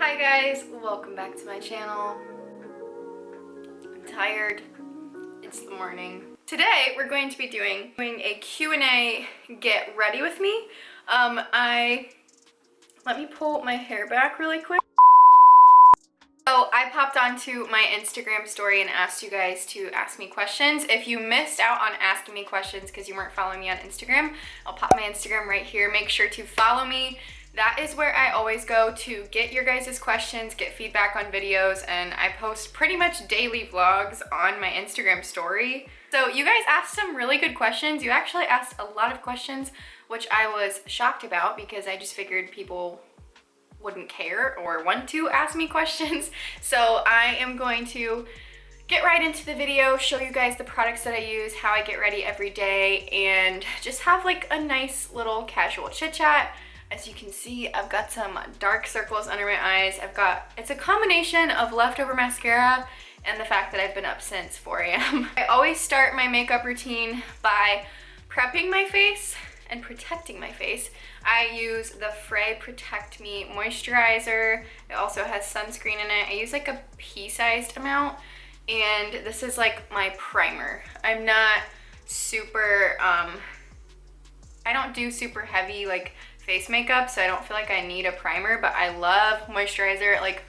Hi guys, welcome back to my channel. I'm tired. It's the morning. Today we're going to be doing a Q&A get ready with me. Let me pull my hair back really quick. So I popped onto my Instagram story and asked you guys to ask me questions. If you missed out on asking me questions because you weren't following me on Instagram, I'll pop my Instagram right here. Make sure to follow me. That is where I always go to get your guys' questions, get feedback on videos, and I post pretty much daily vlogs on my Instagram story. So you guys asked some really good questions. You actually asked a lot of questions, which I was shocked about because I just figured people wouldn't care or want to ask me questions. So I am going to get right into the video, show you guys the products that I use, how I get ready every day, and just have like a nice little casual chit chat. As you can see, I've got some dark circles under my eyes. It's a combination of leftover mascara and the fact that I've been up since 4 a.m. I always start my makeup routine by prepping my face and protecting my face. I use the Frey Protect Me moisturizer. It also has sunscreen in it. I use like a pea-sized amount, and this is like my primer. I'm not super, I don't do super heavy like face makeup, so I don't feel like I need a primer, but I love moisturizer. Like,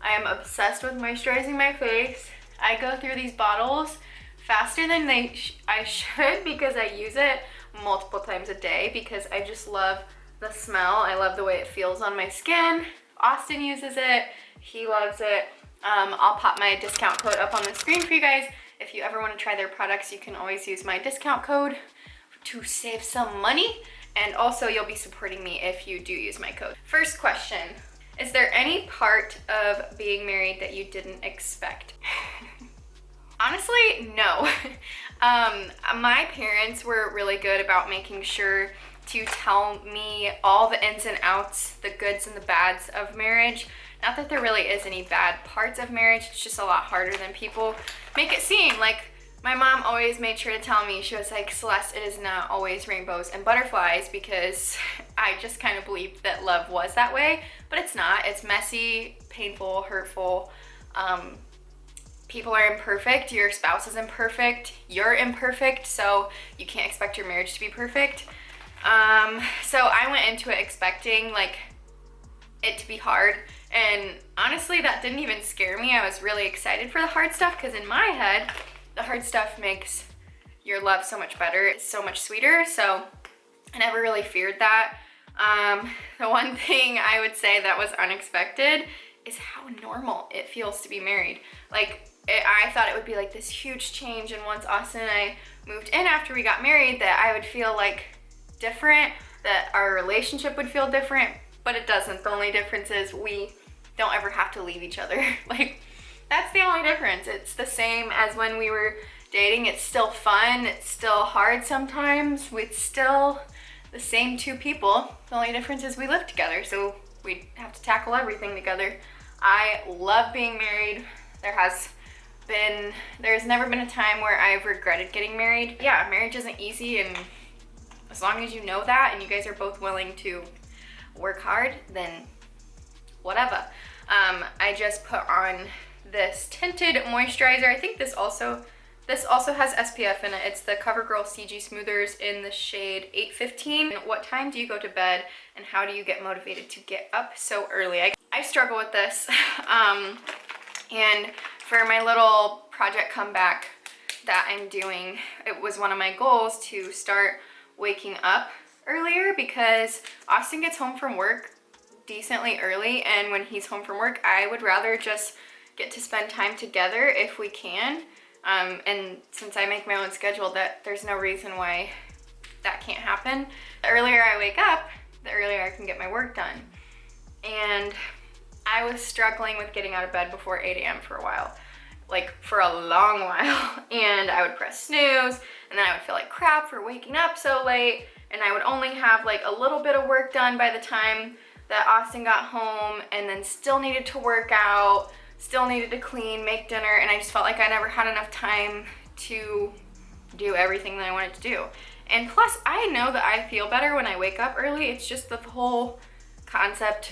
I am obsessed with moisturizing my face. I go through these bottles faster than I should because I use it multiple times a day because I just love the smell. I love the way it feels on my skin. Austin uses it. He loves it. I'll pop my discount code up on the screen for you guys. If you ever want to try their products, you can always use my discount code to save some money. And also, you'll be supporting me if you do use my code. First question, is there any part of being married that you didn't expect? Honestly, no. My parents were really good about making sure to tell me all the ins and outs, the goods and the bads of marriage. Not that there really is any bad parts of marriage, it's just a lot harder than people make it seem. Like, my mom always made sure to tell me, she was like, Celeste, it is not always rainbows and butterflies, because I just kind of believed that love was that way, but it's not. It's messy, painful, hurtful. People are imperfect, your spouse is imperfect, you're imperfect, so you can't expect your marriage to be perfect. So I went into it expecting like it to be hard, and honestly that didn't even scare me. I was really excited for the hard stuff because in my head, the hard stuff makes your love so much better. It's so much sweeter, so I never really feared that. The one thing I would say that was unexpected is how normal it feels to be married. Like, I thought it would be like this huge change, and once Austin and I moved in after we got married, that I would feel like different, that our relationship would feel different, but it doesn't. The only difference is we don't ever have to leave each other. Like, that's the only difference. It's the same as when we were dating. It's still fun. It's still hard sometimes. It's still the same two people. The only difference is we live together, so we have to tackle everything together. I love being married. There's never been a time where I've regretted getting married. Yeah, marriage isn't easy, and as long as you know that and you guys are both willing to work hard, then whatever. I just put on this tinted moisturizer. I think this also has SPF in it. It's the CoverGirl CG Smoothers in the shade 815. What time do you go to bed, and how do you get motivated to get up so early? I struggle with this. And for my little project comeback that I'm doing, it was one of my goals to start waking up earlier because Austin gets home from work decently early, and when he's home from work, I would rather just get to spend time together if we can. And since I make my own schedule, that there's no reason why that can't happen. The earlier I wake up, the earlier I can get my work done. And I was struggling with getting out of bed before 8 a.m. for a while, like for a long while. And I would press snooze, and then I would feel like crap for waking up so late, and I would only have like a little bit of work done by the time that Austin got home, and then still needed to work out, still needed to clean, make dinner, and I just felt like I never had enough time to do everything that I wanted to do. And plus, I know that I feel better when I wake up early. It's just the whole concept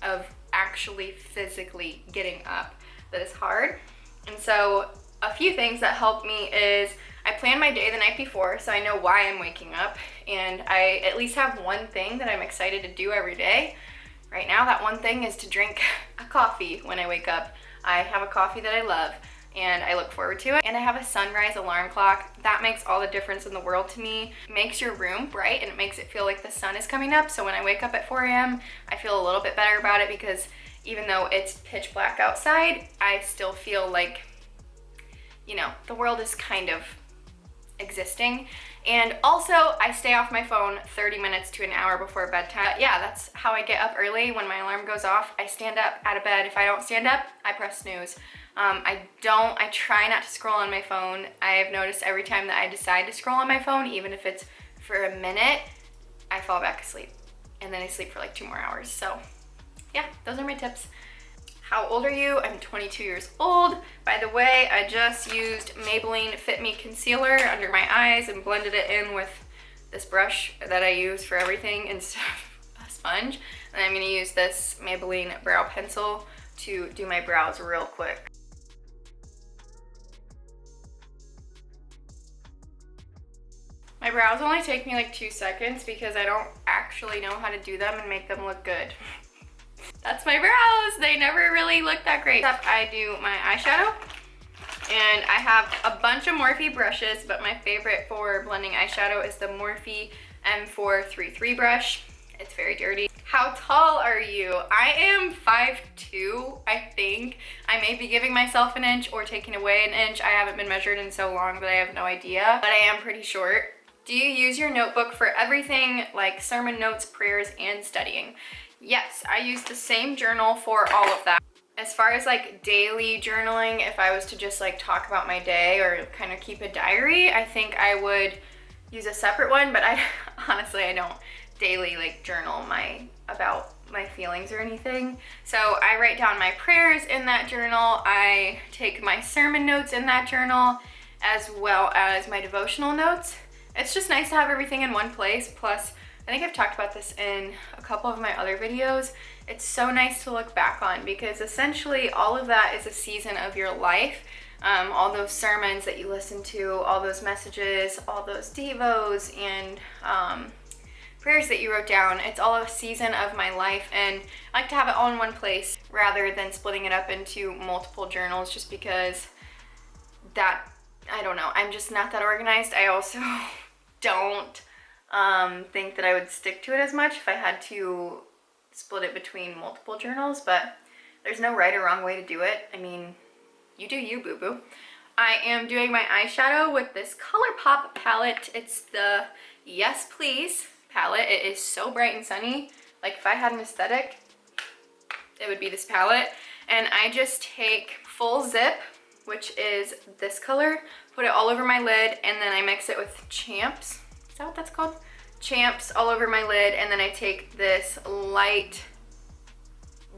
of actually physically getting up that is hard. And so a few things that help me is I plan my day the night before so I know why I'm waking up, and I at least have one thing that I'm excited to do every day. Right now, that one thing is to drink a coffee when I wake up. I have a coffee that I love and I look forward to it. And I have a sunrise alarm clock. That makes all the difference in the world to me. It makes your room bright and it makes it feel like the sun is coming up. So when I wake up at 4 a.m., I feel a little bit better about it, because even though it's pitch black outside, I still feel like, you know, the world is kind of existing. And also, I stay off my phone 30 minutes to an hour before bedtime. Yeah, that's how I get up early. When my alarm goes off, I stand up out of bed. If I don't stand up, I press snooze. I try not to scroll on my phone. I've noticed every time that I decide to scroll on my phone, even if it's for a minute, I fall back asleep. And then I sleep for like 2 more hours. So yeah, those are my tips. How old are you? I'm 22 years old. By the way, I just used Maybelline Fit Me Concealer under my eyes and blended it in with this brush that I use for everything instead of a sponge. And I'm gonna use this Maybelline brow pencil to do my brows real quick. My brows only take me like 2 seconds because I don't actually know how to do them and make them look good. That's my brows. They never really look that great. I do my eyeshadow, and I have a bunch of Morphe brushes, but my favorite for blending eyeshadow is the Morphe M433 brush. It's very dirty. How tall are you? I am 5'2", I think. I may be giving myself an inch or taking away an inch. I haven't been measured in so long that I have no idea, but I am pretty short. Do you use your notebook for everything, like sermon notes, prayers, and studying? Yes, I use the same journal for all of that. As far as like daily journaling, if I was to just like talk about my day or kind of keep a diary, I think I would use a separate one, but honestly, I don't daily like journal about my feelings or anything. So I write down my prayers in that journal. I take my sermon notes in that journal, as well as my devotional notes. It's just nice to have everything in one place. Plus, I think I've talked about this in a couple of my other videos. It's so nice to look back on, because essentially all of that is a season of your life. All those sermons that you listen to, all those messages, all those devos and prayers that you wrote down, it's all a season of my life, and I like to have it all in one place rather than splitting it up into multiple journals, just because that, I don't know, I'm just not that organized. I also don't think that I would stick to it as much if I had to split it between multiple journals, but there's no right or wrong way to do it. I mean, you do you, boo-boo. I am doing my eyeshadow with this ColourPop palette. It's the Yes Please palette. It is so bright and sunny. Like, if I had an aesthetic, it would be this palette. And I just take Full Zip, which is this color, put it all over my lid, and then I mix it with Champs. Is that what that's called? Champs all over my lid, and then I take this light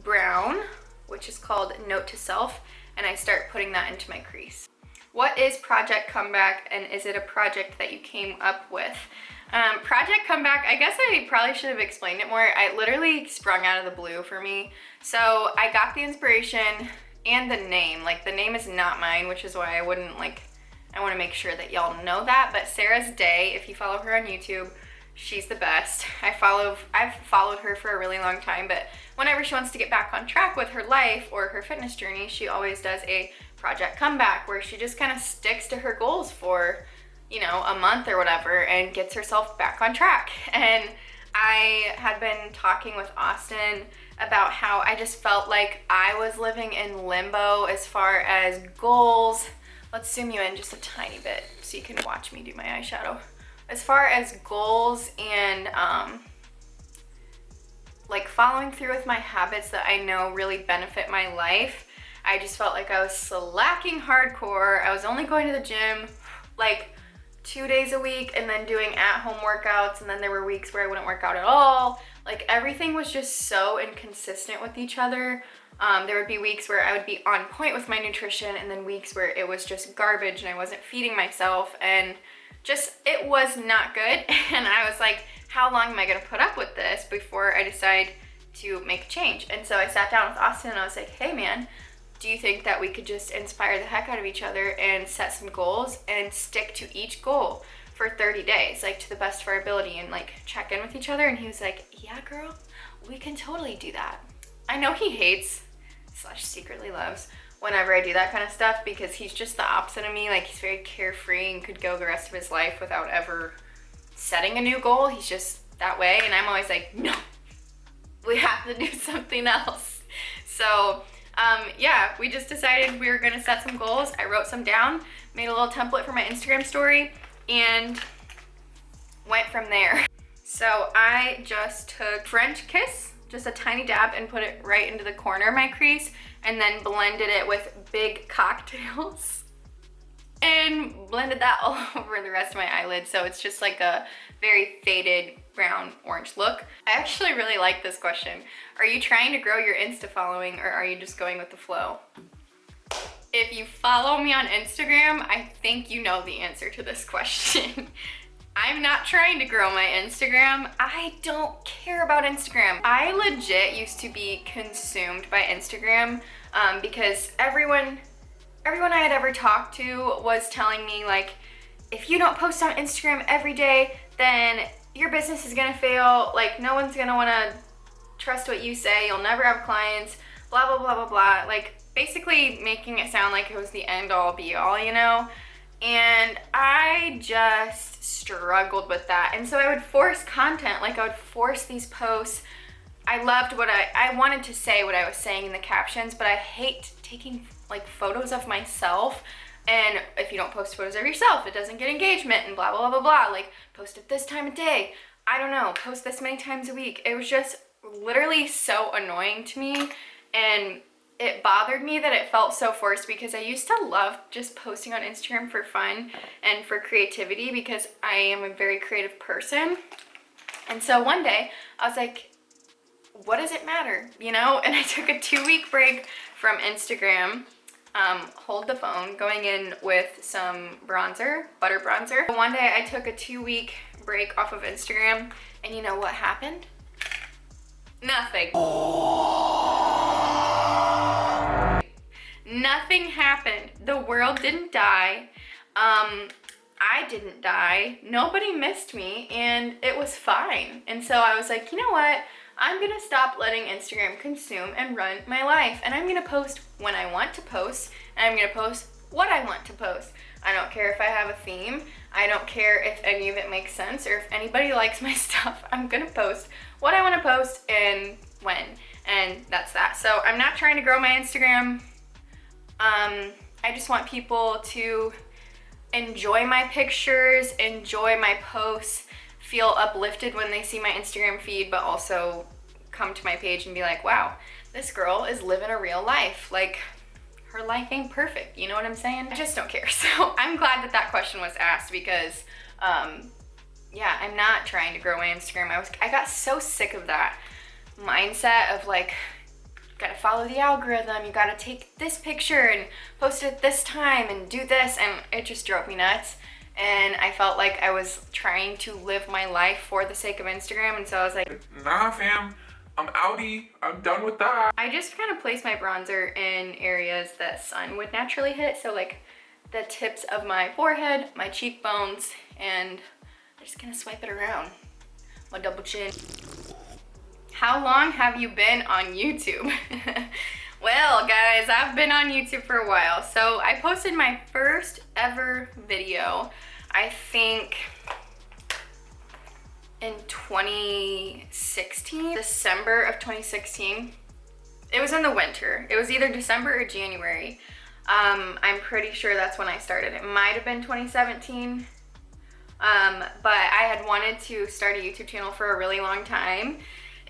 brown, which is called Note to Self, and I start putting that into my crease. What is Project Comeback, and is it a project that you came up with? Project Comeback, I guess I probably should have explained it more. It literally sprung out of the blue for me. So I got the inspiration and the name. Like, the name is not mine, which is why I wouldn't, like, I want to make sure that y'all know that. But Sarah's Day, if you follow her on YouTube, she's the best. I've followed her for a really long time, but whenever she wants to get back on track with her life or her fitness journey, she always does a Project Comeback, where she just kind of sticks to her goals for, you know, a month or whatever and gets herself back on track. And I had been talking with Austin about how I just felt like I was living in limbo as far as goals. Let's zoom you in just a tiny bit so you can watch me do my eyeshadow. As far as goals and like following through with my habits that I know really benefit my life, I just felt like I was slacking hardcore. I was only going to the gym like 2 days a week and then doing at-home workouts, and then there were weeks where I wouldn't work out at all. Like, everything was just so inconsistent with each other. There would be weeks where I would be on point with my nutrition, and then weeks where it was just garbage and I wasn't feeding myself, and just, it was not good. And I was like, how long am I gonna put up with this before I decide to make a change. And so I sat down with Austin and I was like, hey man, do you think that we could just inspire the heck out of each other and set some goals and stick to each goal for 30 days, like to the best of our ability, and like check in with each other? And he was like, yeah girl, we can totally do that. I know he hates / secretly loves whenever I do that kind of stuff, because he's just the opposite of me. Like, he's very carefree and could go the rest of his life without ever setting a new goal. He's just that way, and I'm always like, no, we have to do something else. So yeah, we just decided we were gonna set some goals. I wrote some down, made a little template for my Instagram story, and went from there. So I just took French Kiss, just a tiny dab, and put it right into the corner of my crease, and then blended it with Big Cocktails and blended that all over the rest of my eyelids, so it's just like a very faded brown orange look. I actually really like this question. Are you trying to grow your Insta following, or are you just going with the flow? If you follow me on Instagram, I think you know the answer to this question. I'm not trying to grow my Instagram. I don't care about Instagram. I legit used to be consumed by Instagram because everyone I had ever talked to was telling me, like, if you don't post on Instagram every day, then your business is gonna fail. Like, no one's gonna wanna trust what you say. You'll never have clients, blah, blah, blah, blah, blah. Like, basically making it sound like it was the end all be all, you know? And I just struggled with that. And so I would force content, like I would force these posts. I loved what I wanted to say what I was saying in the captions, but I hate taking like photos of myself. And if you don't post photos of yourself, it doesn't get engagement and blah, blah, blah, blah, blah. Like, post at this time of day. I don't know, post this many times a week. It was just literally so annoying to me. And it bothered me that it felt so forced, because I used to love just posting on Instagram for fun and for creativity, because I am a very creative person. And so one day I was like, what does it matter, you know? And I took a 2-week break from Instagram, hold the phone, going in with some bronzer, butter bronzer. One day I took a 2-week break off of Instagram, and you know what happened? Nothing. Nothing happened. The world didn't die. I didn't die. Nobody missed me, and it was fine. And so I was like, you know what? I'm gonna stop letting Instagram consume and run my life, and I'm gonna post when I want to post, and I'm gonna post what I want to post. I don't care if I have a theme. I don't care if any of it makes sense or if anybody likes my stuff. I'm gonna post what I want to post and when, and that's that. So I'm not trying to grow my Instagram. I just want people to enjoy my pictures, enjoy my posts, feel uplifted when they see my Instagram feed, but also come to my page and be like, wow, this girl is living a real life. Like, her life ain't perfect, you know what I'm saying? I just don't care. So I'm glad that that question was asked, because yeah, I'm not trying to grow my Instagram. I got so sick of that mindset of like, you gotta follow the algorithm, you gotta take this picture and post it at this time and do this, and it just drove me nuts. And I felt like I was trying to live my life for the sake of Instagram, and so I was like, nah fam, I'm outie, I'm done with that. I just kind of placed my bronzer in areas that sun would naturally hit, so like the tips of my forehead, my cheekbones, and I'm just gonna swipe it around my double chin. How long have you been on YouTube? Well, guys, I've been on YouTube for a while. So I posted my first ever video, I think in 2016, December of 2016. It was in the winter. It was either December or January. I'm pretty sure that's when I started. It might have been 2017. But I had wanted to start a YouTube channel for a really long time,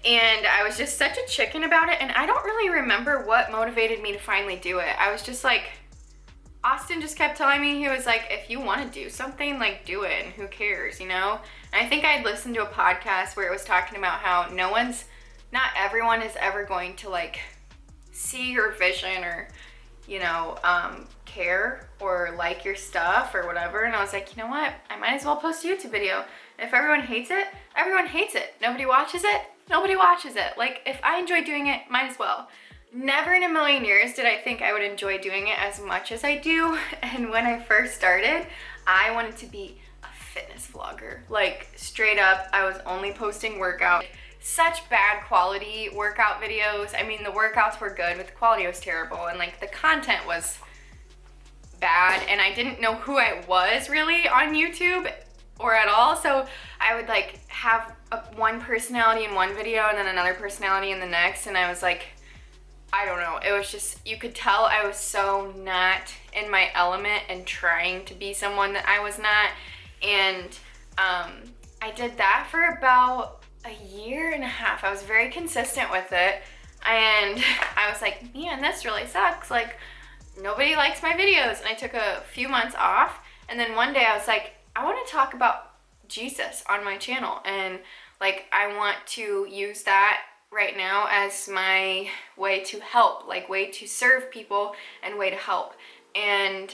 and I was just such a chicken about it, and I don't really remember what motivated me to finally do it. I was just like, Austin just kept telling me, he was like, if you want to do something, like, do it, and who cares, you know? And I think I'd listened to a podcast where it was talking about how not everyone is ever going to like see your vision or, you know, care or like your stuff or whatever. And I was like, you know what? I might as well post a YouTube video. If everyone hates it, everyone hates it. Nobody watches it, nobody watches it. Like, if I enjoy doing it, might as well. Never in a million years did I think I would enjoy doing it as much as I do. And when I first started, I wanted to be a fitness vlogger. Like, straight up, I was only posting workout. Such bad quality workout videos. I mean, the workouts were good, but the quality was terrible. And like, the content was bad. And I didn't know who I was really on YouTube or at all. So I would like have one personality in one video and then another personality in the next. And I was like, I don't know, it was just, you could tell I was so not in my element and trying to be someone that I was not. And I did that for about a year and a half. I was very consistent with it. And I was like, man, this really sucks. Like, nobody likes my videos. And I took a few months off. And then one day I was like, I want to talk about Jesus on my channel. And like, I want to use that right now as my way to help, like way to serve people and way to help. And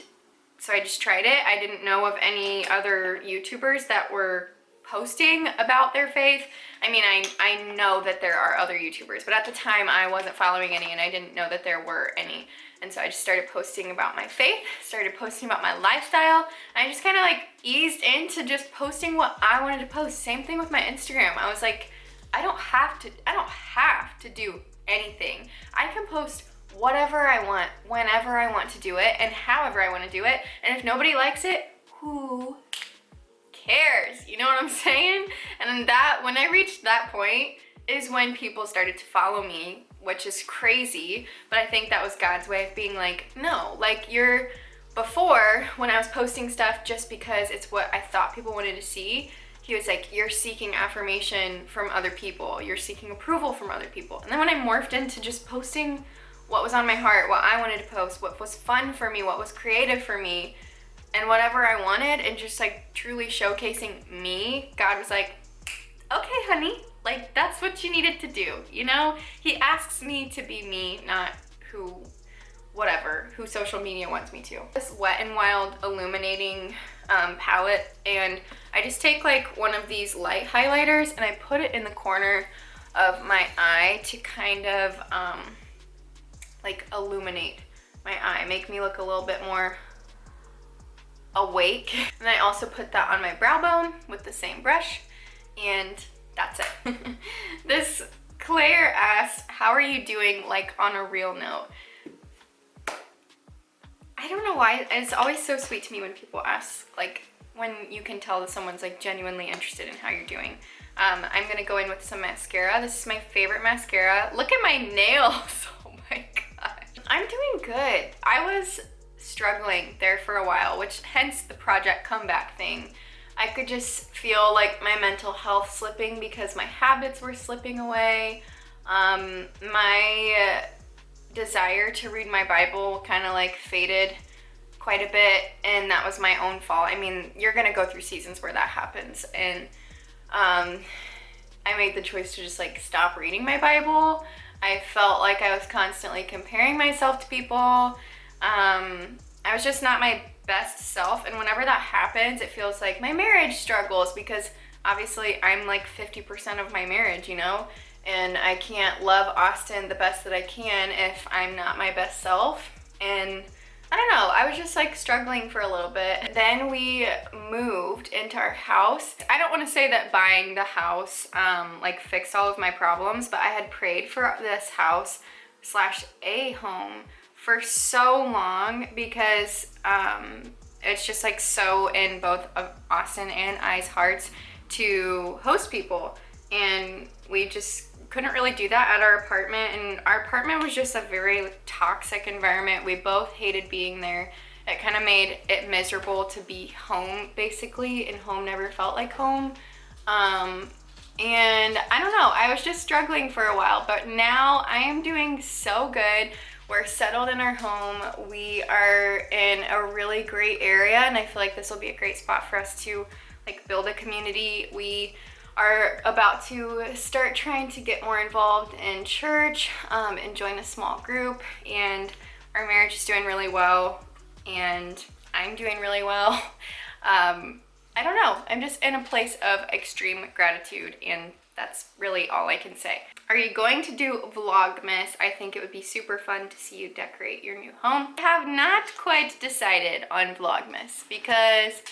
so I just tried it. I didn't know of any other YouTubers that were posting about their faith. I mean, I know that there are other YouTubers, but at the time I wasn't following any and I didn't know that there were any. And so I just started posting about my faith, started posting about my lifestyle. And I just kind of like eased into just posting what I wanted to post. Same thing with my Instagram. I was like, I don't have to do anything. I can post whatever I want, whenever I want to do it, and however I want to do it. And if nobody likes it, who cares? You know what I'm saying? And then that, when I reached that point, is when people started to follow me, which is crazy. But I think that was God's way of being like, no, like before, when I was posting stuff just because it's what I thought people wanted to see, he was like, you're seeking affirmation from other people. You're seeking approval from other people. And then when I morphed into just posting what was on my heart, what I wanted to post, what was fun for me, what was creative for me, and whatever I wanted, and just like truly showcasing me, God was like, okay, honey, like that's what you needed to do, you know? He asks me to be me, not who social media wants me to. This Wet n Wild illuminating palette, and I just take like one of these light highlighters and I put it in the corner of my eye to kind of like illuminate my eye, make me look a little bit more awake. And I also put that on my brow bone with the same brush, and that's it. This Claire asked, how are you doing, like on a real note? I don't know why, it's always so sweet to me when people ask, like when you can tell that someone's like genuinely interested in how you're doing. I'm gonna go in with some mascara. This is my favorite mascara. Look at my nails, oh my gosh. I'm doing good. I was struggling there for a while, which hence the project comeback thing. I could just feel like my mental health slipping because my habits were slipping away. My desire to read my Bible kind of like faded quite a bit, and that was my own fault. I mean, you're gonna go through seasons where that happens, and I made the choice to just like stop reading my Bible. I felt like I was constantly comparing myself to people. I was just not my best self, and whenever that happens, it feels like my marriage struggles because obviously I'm like 50% of my marriage, you know? And I can't love Austin the best that I can if I'm not my best self. And I don't know, I was just like struggling for a little bit. Then we moved into our house. I don't want to say that buying the house like fixed all of my problems, but I had prayed for this house / a home for so long because it's just like so in both of Austin and I's hearts to host people. And we just couldn't really do that at our apartment, and our apartment was just a very toxic environment. We both hated being there. It kind of made it miserable to be home basically, and home never felt like home. And I don't know, I was just struggling for a while, but now I am doing so good. We're settled in our home. We are in a really great area, and I feel like this will be a great spot for us to like build a community. We are about to start trying to get more involved in church and join a small group, and our marriage is doing really well, and I'm doing really well. I don't know, I'm just in a place of extreme gratitude and That's really all I can say. Are you going to do Vlogmas? I think it would be super fun to see you decorate your new home. I have not quite decided on Vlogmas because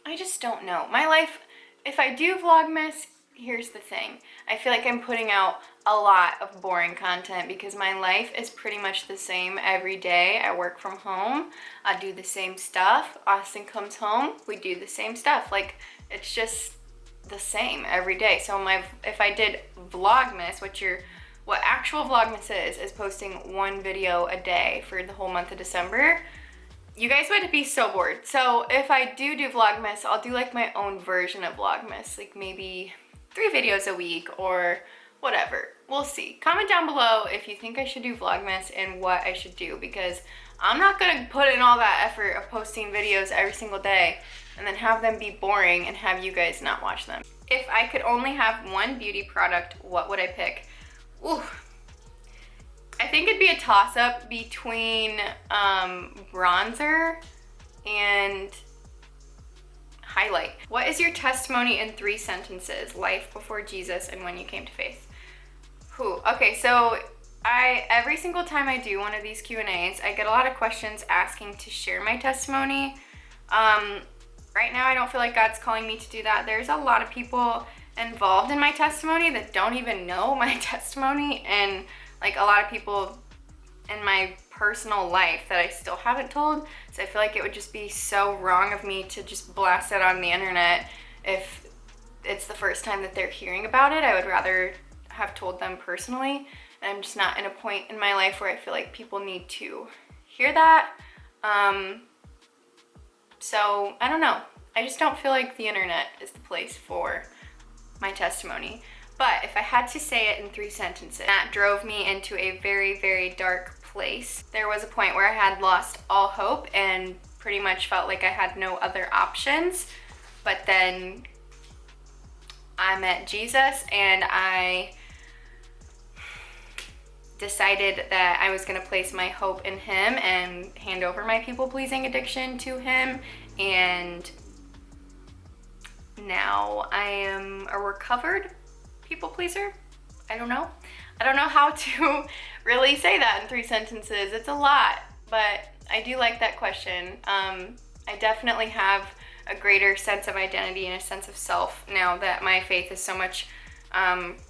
I just don't know. My life, if I do Vlogmas, here's the thing. I feel like I'm putting out a lot of boring content because my life is pretty much the same every day. I work from home, I do the same stuff. Austin comes home, we do the same stuff. Like, it's just the same every day. So if I did Vlogmas, what actual Vlogmas is posting one video a day for the whole month of December, you guys would be so bored. So if I do Vlogmas, I'll do like my own version of Vlogmas, like maybe 3 videos a week or whatever. We'll see. Comment down below if you think I should do Vlogmas and what I should do, because I'm not gonna put in all that effort of posting videos every single day and then have them be boring and have you guys not watch them. If I could only have one beauty product, what would I pick? Ooh. I think it'd be a toss-up between bronzer and highlight. What is your testimony in 3 sentences? Life before Jesus and when you came to faith. Okay, so every single time I do one of these Q&As, I get a lot of questions asking to share my testimony. Right now, I don't feel like God's calling me to do that. There's a lot of people involved in my testimony that don't even know my testimony, and like a lot of people in my personal life that I still haven't told. So I feel like it would just be so wrong of me to just blast it on the internet if it's the first time that they're hearing about it. I would rather have told them personally. And I'm just not in a point in my life where I feel like people need to hear that. So I don't know. I just don't feel like the internet is the place for my testimony. But if I had to say it in 3 sentences, that drove me into a very, very dark place. There was a point where I had lost all hope and pretty much felt like I had no other options. But then I met Jesus and I decided that I was gonna place my hope in him and hand over my people-pleasing addiction to him. And now I am a recovered people pleaser. I don't know how to really say that in 3 sentences. It's a lot, but I do like that question. I definitely have a greater sense of identity and a sense of self now that my faith is so much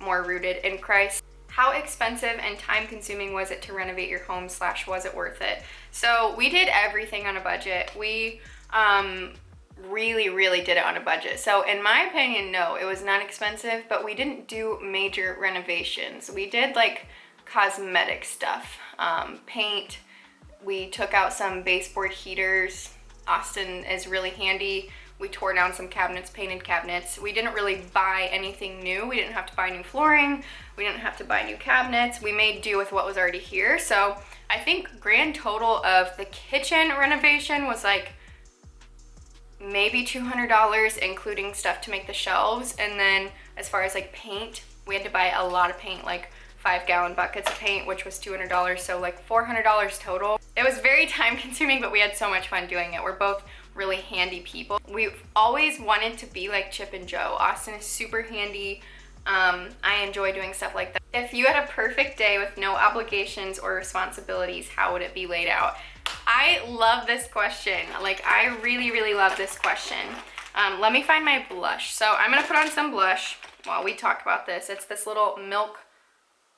more rooted in Christ. How expensive and time consuming was it to renovate your home / was it worth it? So we did everything on a budget. We really did it on a budget. So in my opinion, no, it was not expensive, but we didn't do major renovations. We did like cosmetic stuff, paint. We took out some baseboard heaters. Austin is really handy. We tore down some cabinets, painted cabinets. We didn't really buy anything new. We didn't have to buy new flooring. We didn't have to buy new cabinets. We made do with what was already here. So I think grand total of the kitchen renovation was like maybe $200, including stuff to make the shelves. And then as far as like paint, we had to buy a lot of paint, like 5-gallon buckets of paint, which was $200. So like $400 total. It was very time consuming, but we had so much fun doing it. We're both really handy people. We've always wanted to be like Chip and Jo. Austin is super handy. I enjoy doing stuff like that. If you had a perfect day with no obligations or responsibilities, how would it be laid out? I love this question. Like, I really love this question. Let me find my blush. So I'm gonna put on some blush while we talk about this. It's this little Milk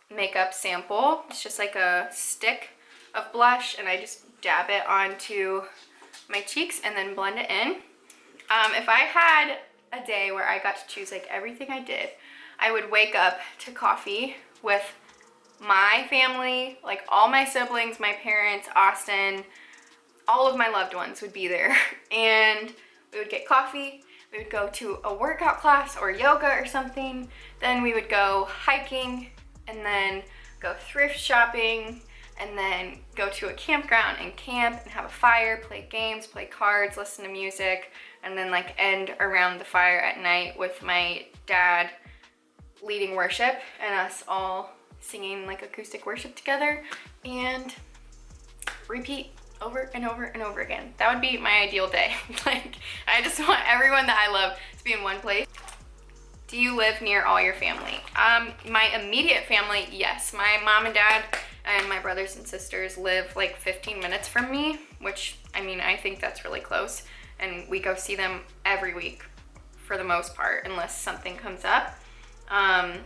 makeup sample. It's just like a stick of blush, and I just dab it onto my cheeks and then blend it in. If I had a day where I got to choose like everything I did, I would wake up to coffee with my family, like all my siblings, my parents, Austin, all of my loved ones would be there. And we would get coffee, we would go to a workout class or yoga or something, then we would go hiking, and then go thrift shopping, and then go to a campground and camp and have a fire, play games, play cards, listen to music, and then like end around the fire at night with my dad leading worship and us all singing like acoustic worship together, and repeat over and over and over again. That would be my ideal day. Like, I just want everyone that I love to be in one place. Do you live near all your family? My immediate family, yes. My mom and dad and my brothers and sisters live like 15 minutes from me, which, I mean, I think that's really close. And we go see them every week for the most part, unless something comes up. And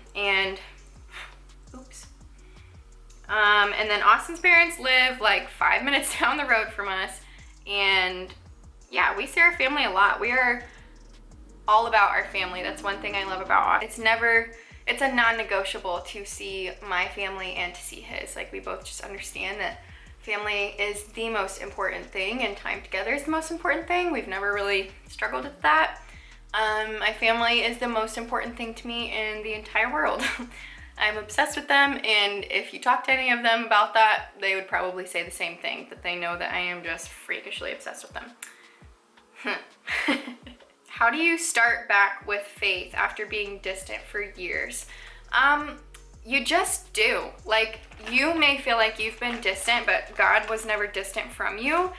then Austin's parents live like 5 minutes down the road from us. And yeah, we see our family a lot. We are all about our family. That's one thing I love about Austin. It's a non-negotiable to see my family and to see his. Like, we both just understand that family is the most important thing and time together is the most important thing. We've never really struggled with that. My family is the most important thing to me in the entire world. I'm obsessed with them, and if you talk to any of them about that, they would probably say the same thing, that they know that I am just freakishly obsessed with them. How do you start back with faith after being distant for years? You just do. Like, you may feel like you've been distant, but God was never distant from you.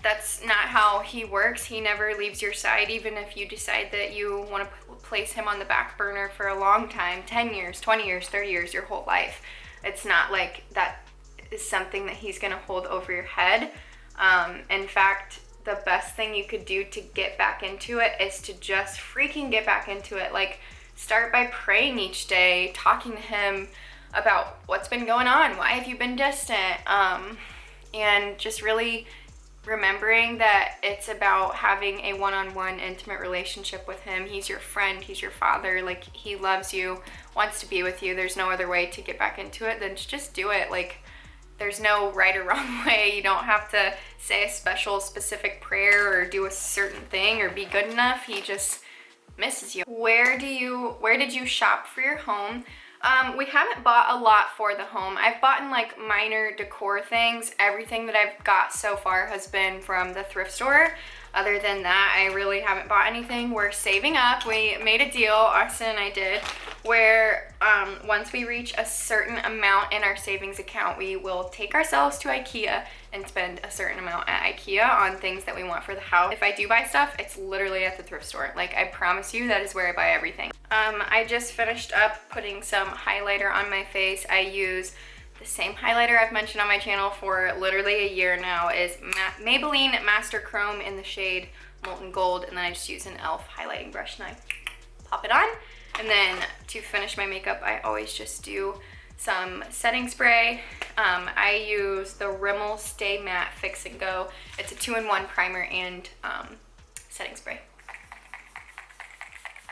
That's not how he works. He never leaves your side, even if you decide that you want to place him on the back burner for a long time, 10 years, 20 years, 30 years, your whole life. It's not like that is something that he's gonna hold over your head. In fact, the best thing you could do to get back into it is to just freaking get back into it. Like, start by praying each day, talking to him about what's been going on, why have you been distant, and just really remembering that it's about having a one-on-one intimate relationship with him. He's your friend, he's your father, like, he loves you, wants to be with you. There's no other way to get back into it than to just do it. Like, there's no right or wrong way. You don't have to say a specific prayer or do a certain thing or be good enough. He just misses you. Where did you shop for your home? We haven't bought a lot for the home. I've bought in like minor decor things. Everything that I've got so far has been from the thrift store. Other than that, I really haven't bought anything. We're saving up. We made a deal, Austin and I did, where once we reach a certain amount in our savings account, we will take ourselves to IKEA and spend a certain amount at IKEA on things that we want for the house. If I do buy stuff, it's literally at the thrift store. Like, I promise you, that is where I buy everything. I just finished up putting some highlighter on my face. I use the same highlighter I've mentioned on my channel for literally a year now. Is Maybelline Master Chrome in the shade Molten Gold, and then I just use an e.l.f. highlighting brush and I pop it on. And then to finish my makeup, I always just do some setting spray. I use the Rimmel Stay Matte Fix and Go. It's a 2-in-1 primer and setting spray.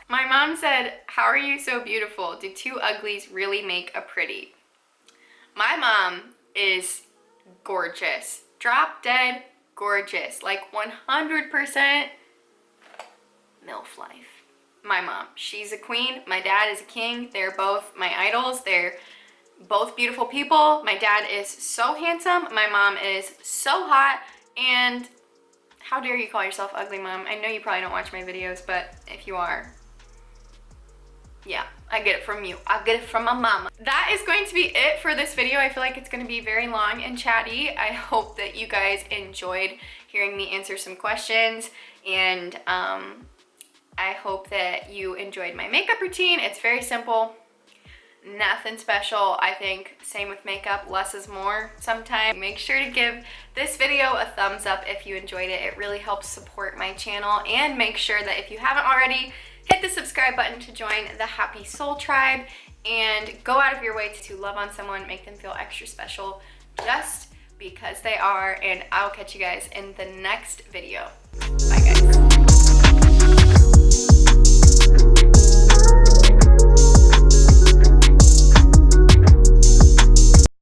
My mom said, "How are you so beautiful? Do two uglies really make a pretty?" My mom is gorgeous. Drop dead gorgeous. Like 100% MILF life. My mom, she's a queen. My dad is a king. They're both my idols. They're both beautiful people. My dad is so handsome. My mom is so hot. And how dare you call yourself ugly, Mom? I know you probably don't watch my videos, but if you are, yeah, I get it from you. I get it from my mama. That is going to be it for this video. I feel like it's going to be very long and chatty. I hope that you guys enjoyed hearing me answer some questions, and I hope that you enjoyed my makeup routine. It's very simple, nothing special. I think same with makeup, less is more sometimes. Make sure to give this video a thumbs up if you enjoyed it. It really helps support my channel, and make sure that if you haven't already, hit the subscribe button to join the Happy Soul Tribe and go out of your way to love on someone, make them feel extra special just because they are, and I'll catch you guys in the next video.